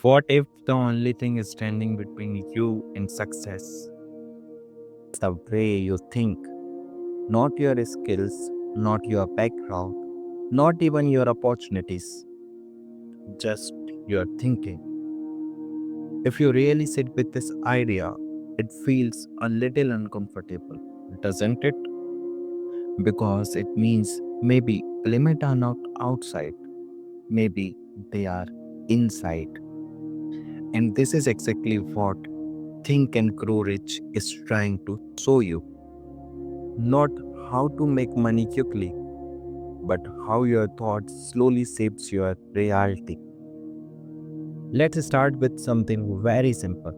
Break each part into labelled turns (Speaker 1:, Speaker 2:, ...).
Speaker 1: What if the only thing is standing between you and success? It's the way you think, not your skills, not your background, not even your opportunities, just your thinking. If you really sit with this idea, it feels a little uncomfortable, doesn't it? Because it means maybe limits are not outside, maybe they are inside. And this is exactly what Think and Grow Rich is trying to show you. Not how to make money quickly, but how your thoughts slowly shapes your reality. Let's start with something very simple.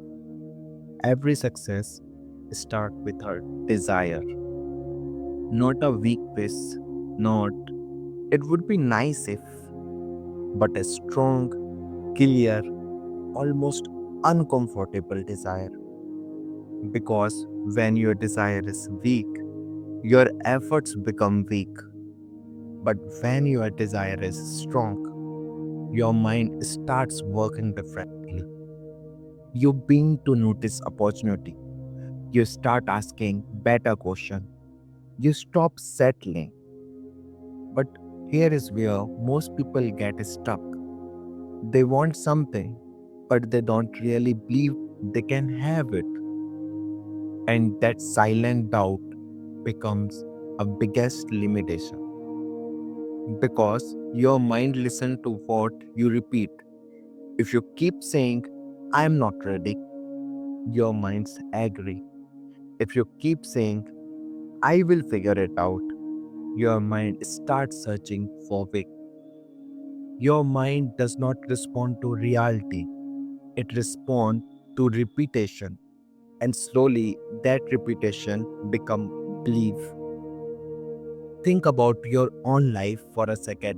Speaker 1: Every success starts with a desire, not a weak wish, not it would be nice if, but a strong, clear, almost uncomfortable desire. Because when your desire is weak, your efforts become weak. But when your desire is strong, your mind starts working differently. You begin to notice opportunity. You start asking better questions. You stop settling. But here is where most people get stuck. They want something, but they don't really believe they can have it. And that silent doubt becomes a biggest limitation because your mind listens to what you repeat. If you keep saying, I am not ready, your minds agree. If you keep saying, I will figure it out, your mind starts searching for way. Your mind does not respond to reality, it responds to repetition. And slowly that repetition becomes belief. Think about your own life for a second.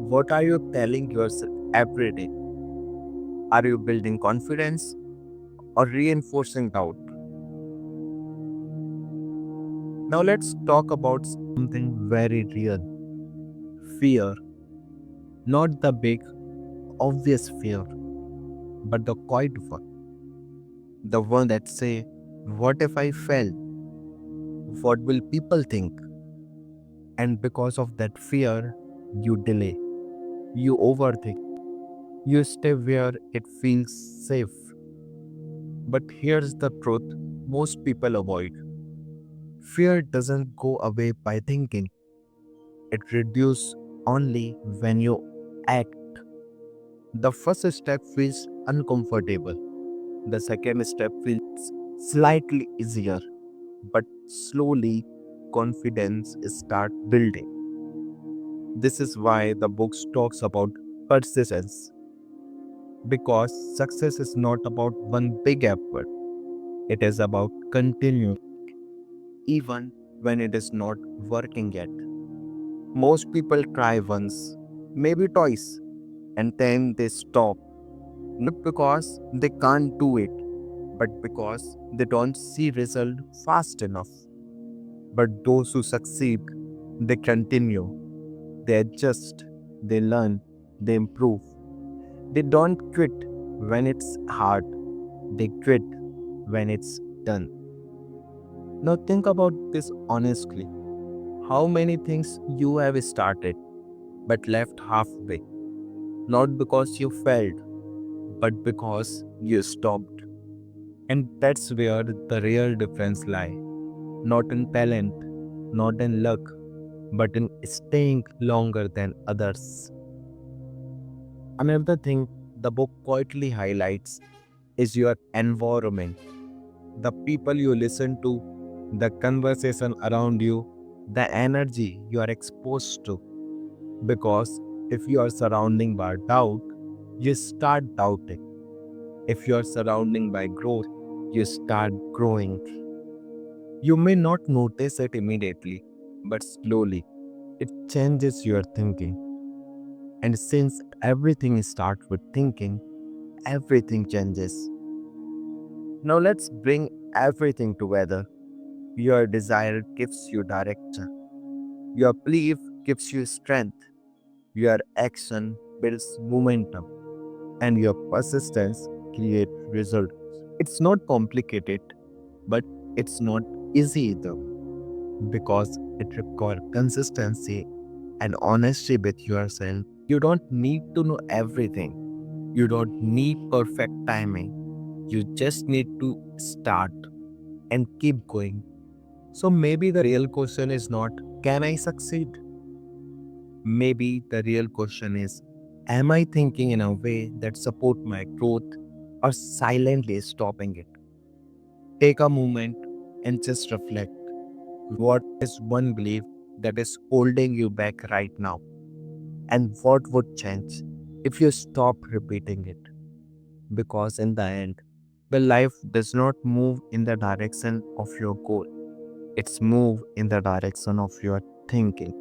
Speaker 1: What are you telling yourself every day? Are you building confidence or reinforcing doubt? Now let's talk about something very real, fear. Not the big, obvious fear, but the quiet one. The one that say, what if I fail? What will people think? And because of that fear, you delay, you overthink, you stay where it feels safe. But here's the truth most people avoid. Fear doesn't go away by thinking. It reduces only when you act. The first step feels uncomfortable. The second step feels slightly easier, but slowly confidence start building. This is why the book talks about persistence because success is not about one big effort. It is about continuing even when it is not working yet. Most people try once, maybe twice, and then they stop. Not because they can't do it, but because they don't see result fast enough. But those who succeed, they continue, they adjust, they learn, they improve. They don't quit when it's hard, they quit when it's done. Now think about this honestly. How many things you have started but left halfway? Not because you failed, but because you stopped. And that's where the real difference lies. Not in talent, not in luck, but in staying longer than others. Another thing the book quietly highlights is your environment. The people you listen to, the conversation around you, the energy you are exposed to. Because if you are surrounding by doubt, you start doubting. If you are surrounding by growth, you start growing. You may not notice it immediately, but slowly it changes your thinking. And since everything starts with thinking, everything changes. Now let's bring everything together. Your desire gives you direction. Your belief gives you strength. Your action builds momentum. and your persistence create result. It's not complicated, but it's not easy either because it requires consistency and honesty with yourself. You don't need to know everything. You don't need perfect timing. You just need to start and keep going. So maybe the real question is not, can I succeed? Maybe the real question is, am I thinking in a way that support my growth or silently stopping it? Take a moment and just reflect. What is one belief that is holding you back right now? And what would change if you stop repeating it? Because in the end, the life does not move in the direction of your goal. It's move in the direction of your thinking.